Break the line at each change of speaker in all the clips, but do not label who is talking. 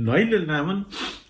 9/11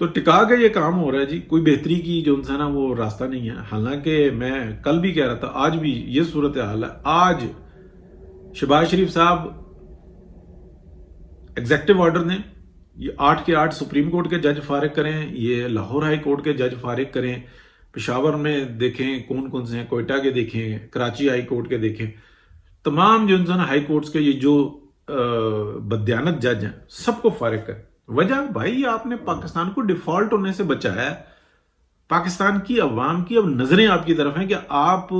تو ٹکا کے یہ کام ہو رہا ہے جی، کوئی بہتری کی جو انسان ہے وہ راستہ نہیں ہے. حالانکہ میں کل بھی کہہ رہا تھا، آج بھی یہ صورتحال ہے. آج شہباز شریف صاحب ایگزیکٹو آرڈر نے یہ 8 کے 8 سپریم کورٹ کے جج فارغ کریں، یہ لاہور ہائی کورٹ کے جج فارغ کریں، پشاور میں دیکھیں کون کون سے ہیں، کوئٹہ کے دیکھیں، کراچی ہائی کورٹ کے دیکھیں، تمام جو انسان ہائی کورٹس کے یہ جو بددیانت جج ہیں سب کو فارغ کریں. وجہ بھائی آپ نے پاکستان کو ڈیفالٹ ہونے سے بچایا ہے. پاکستان کی عوام کی اب نظریں آپ کی طرف ہیں کہ آپ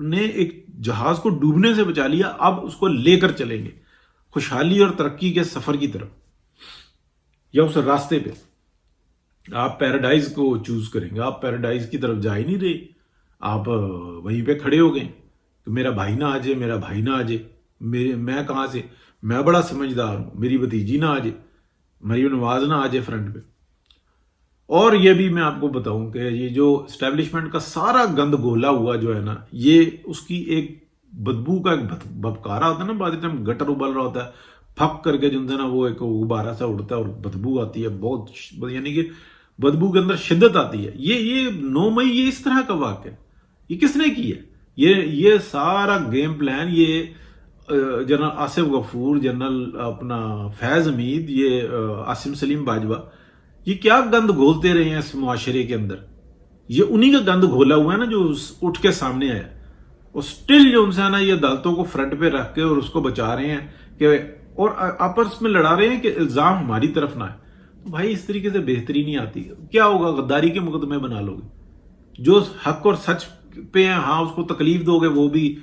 نے ایک جہاز کو ڈوبنے سے بچا لیا، اب اس کو لے کر چلیں گے خوشحالی اور ترقی کے سفر کی طرف، یا اس راستے پہ آپ پیراڈائز کو چوز کریں گے. آپ پیراڈائز کی طرف جا ہی نہیں رہے، آپ وہیں پہ کھڑے ہو گئے کہ میرا بھائی نہ آ جائے، میرا بھائی نہ آ جائے، میں کہاں سے، میں بڑا سمجھدار ہوں، میری بھتیجی نہ آ جائے، مریم نواز نہ آ جائے فرنٹ پہ. اور یہ بھی میں آپ کو بتاؤں کہ یہ جو اسٹیبلشمنٹ کا سارا گند گھولا ہوا جو ہے نا، یہ اس کی ایک بدبو کا ایک بھبکارا ہوتا ہے نا، بعد ٹائم گٹر ابل رہا ہوتا ہے، پھک کر کے جو ہے نا وہ ایک غبارہ سا اڑتا ہے اور بدبو آتی ہے بہت، یعنی کہ بدبو کے اندر شدت آتی ہے. یہ 9 مئی یہ اس طرح کا واقعہ ہے. یہ کس نے کی ہے؟ یہ سارا گیم پلان یہ جنرل آصف غفور، جنرل اپنا فیض حمید، یہ عاصم سلیم باجوہ، یہ کیا گند گھولتے رہے ہیں اس معاشرے کے اندر. یہ انہی کا گند گھولا ہوا ہے نا جو اٹھ کے سامنے آیا. اور سٹل جو ان سے نا یہ عدالتوں کو فرنٹ پہ رکھ کے اور اس کو بچا رہے ہیں کہ، اور آپس میں لڑا رہے ہیں کہ الزام ہماری طرف نہ ہے. بھائی اس طریقے سے بہتری نہیں آتی. کیا ہوگا؟ غداری کے مقدمے بنا لو گے. جو حق اور سچ پہ ہیں ہاں اس کو تکلیف دو گے وہ بھی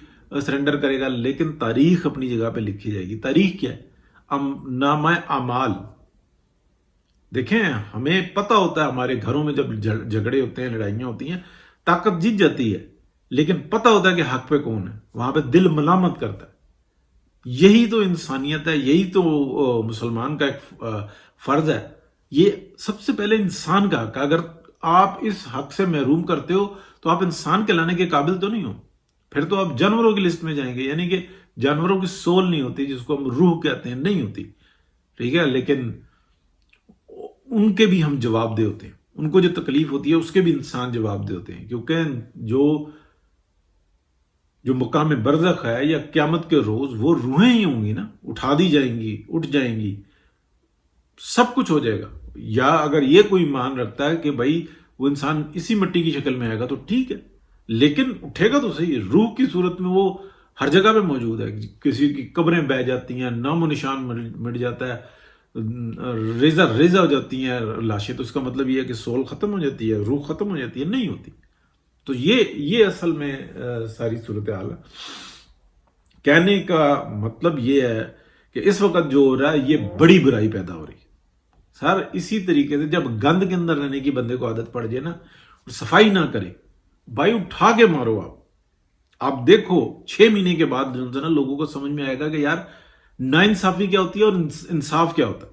سرنڈر کرے گا، لیکن تاریخ اپنی جگہ پہ لکھی جائے گی. تاریخ کیا ہے؟ نامہ اعمال. دیکھیں ہمیں پتہ ہوتا ہے ہمارے گھروں میں جب جھگڑے ہوتے ہیں، لڑائیاں ہوتی ہیں، طاقت جیت جاتی ہے، لیکن پتہ ہوتا ہے کہ حق پہ کون ہے، وہاں پہ دل ملامت کرتا ہے. یہی تو انسانیت ہے، یہی تو مسلمان کا ایک فرض ہے. یہ سب سے پہلے انسان کا حق ہے. اگر آپ اس حق سے محروم کرتے ہو تو آپ انسان کہلانے کے قابل تو نہیں ہو، پھر تو آپ جانوروں کی لسٹ میں جائیں گے. یعنی کہ جانوروں کی سول نہیں ہوتی، جس کو ہم روح کہتے ہیں، نہیں ہوتی، ٹھیک ہے. لیکن ان کے بھی ہم جواب دہ ہوتے ہیں، ان کو جو تکلیف ہوتی ہے اس کے بھی انسان جواب دہ ہوتے ہیں. کیونکہ جو مقام برزخ ہے یا قیامت کے روز، وہ روحیں ہی ہوں گی نا، اٹھا دی جائیں گی، اٹھ جائیں گی، سب کچھ ہو جائے گا. یا اگر یہ کوئی مان رکھتا ہے کہ بھائی وہ انسان اسی مٹی کی شکل میں آئے گا تو ٹھیک ہے، لیکن اٹھے گا تو صحیح. روح کی صورت میں وہ ہر جگہ پہ موجود ہے. کسی کی قبریں بہ جاتی ہیں، نام و نشان مٹ جاتا ہے، ریزہ ہو جاتی ہیں لاشیں، تو اس کا مطلب یہ ہے کہ سول ختم ہو جاتی ہے، روح ختم ہو جاتی ہے؟ نہیں ہوتی. تو یہ اصل میں ساری صورتحال ہے. کہنے کا مطلب یہ ہے کہ اس وقت جو ہو رہا ہے یہ بڑی برائی پیدا ہو رہی ہے. سر اسی طریقے سے جب گند کے اندر رہنے کی بندے کو عادت پڑ جائے نا، صفائی نہ کرے، بھائی اٹھا کے مارو. آپ دیکھو 6 مہینے کے بعد جو ہے نا لوگوں کو سمجھ میں آئے گا کہ یار ناانصافی کیا ہوتی ہے اور انصاف کیا ہوتا ہے.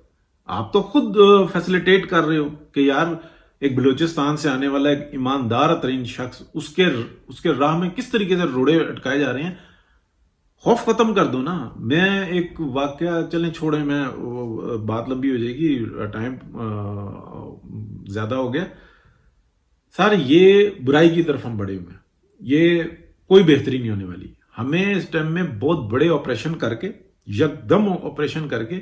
آپ تو خود فیسلیٹیٹ کر رہے ہو کہ یار ایک بلوچستان سے آنے والا ایک ایماندار ترین شخص، اس کے راہ میں کس طریقے سے روڑے اٹکائے جا رہے ہیں. خوف ختم کر دو نا. میں ایک واقعہ، چلیں چھوڑیں، میں بات لمبی ہو جائے گی، ٹائم زیادہ ہو گیا. سر یہ برائی کی طرف ہم بڑھے ہوئے ہیں، یہ کوئی بہتری نہیں ہونے والی. ہمیں اس ٹائم میں بہت بڑے آپریشن کر کے، یکدم آپریشن کر کے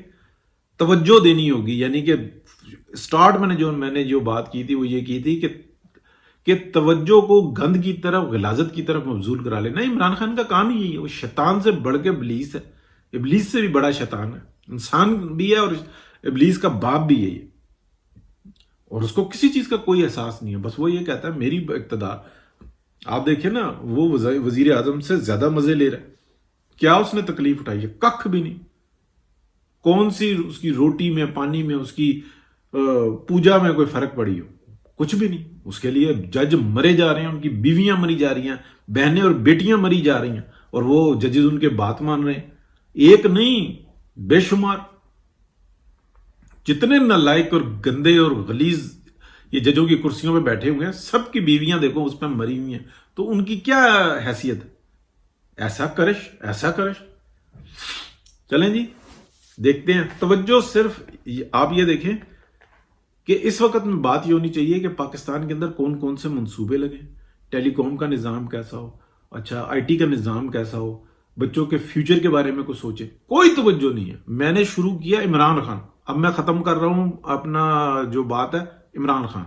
توجہ دینی ہوگی. یعنی کہ سٹارٹ میں نے جو بات کی تھی وہ یہ کی تھی کہ توجہ کو گند کی طرف، غلاظت کی طرف مبذول کرا لینا. عمران خان کا کام ہی یہی ہے. وہ شیطان سے بڑھ کے ابلیس ہے، ابلیس سے بھی بڑا شیطان ہے. انسان بھی ہے اور ابلیس کا باپ بھی یہی ہے، اور اس کو کسی چیز کا کوئی احساس نہیں ہے. بس وہ یہ کہتا ہے میری اقتدار. آپ دیکھیں نا وہ وزیر اعظم سے زیادہ مزے لے رہا ہے. کیا اس نے تکلیف اٹھائی ہے؟ کخ بھی نہیں. کون سی اس کی روٹی میں، پانی میں، اس کی پوجا میں کوئی فرق پڑی ہو؟ کچھ بھی نہیں. اس کے لیے جج مرے جا رہے ہیں، ان کی بیویاں مری جا رہی ہیں، بہنیں اور بیٹیاں مری جا رہی ہیں، اور وہ ججز ان کے بات مان رہے ہیں. ایک نہیں، بے شمار. جتنے نالائق اور گندے اور غلیظ یہ ججوں کی کرسیوں پہ بیٹھے ہوئے ہیں، سب کی بیویاں دیکھو اس پہ مری ہوئی ہیں. تو ان کی کیا حیثیت ہے؟ ایسا کرش. چلیں جی دیکھتے ہیں. توجہ صرف آپ یہ دیکھیں کہ اس وقت میں بات یہ ہونی چاہیے کہ پاکستان کے اندر کون کون سے منصوبے لگیں، ٹیلی کام کا نظام کیسا ہو، اچھا آئی ٹی کا نظام کیسا ہو، بچوں کے فیوچر کے بارے میں کچھ سوچیں. کوئی توجہ نہیں ہے. میں نے شروع کیا عمران خان، اب میں ختم کر رہا ہوں اپنا جو بات ہے عمران خان.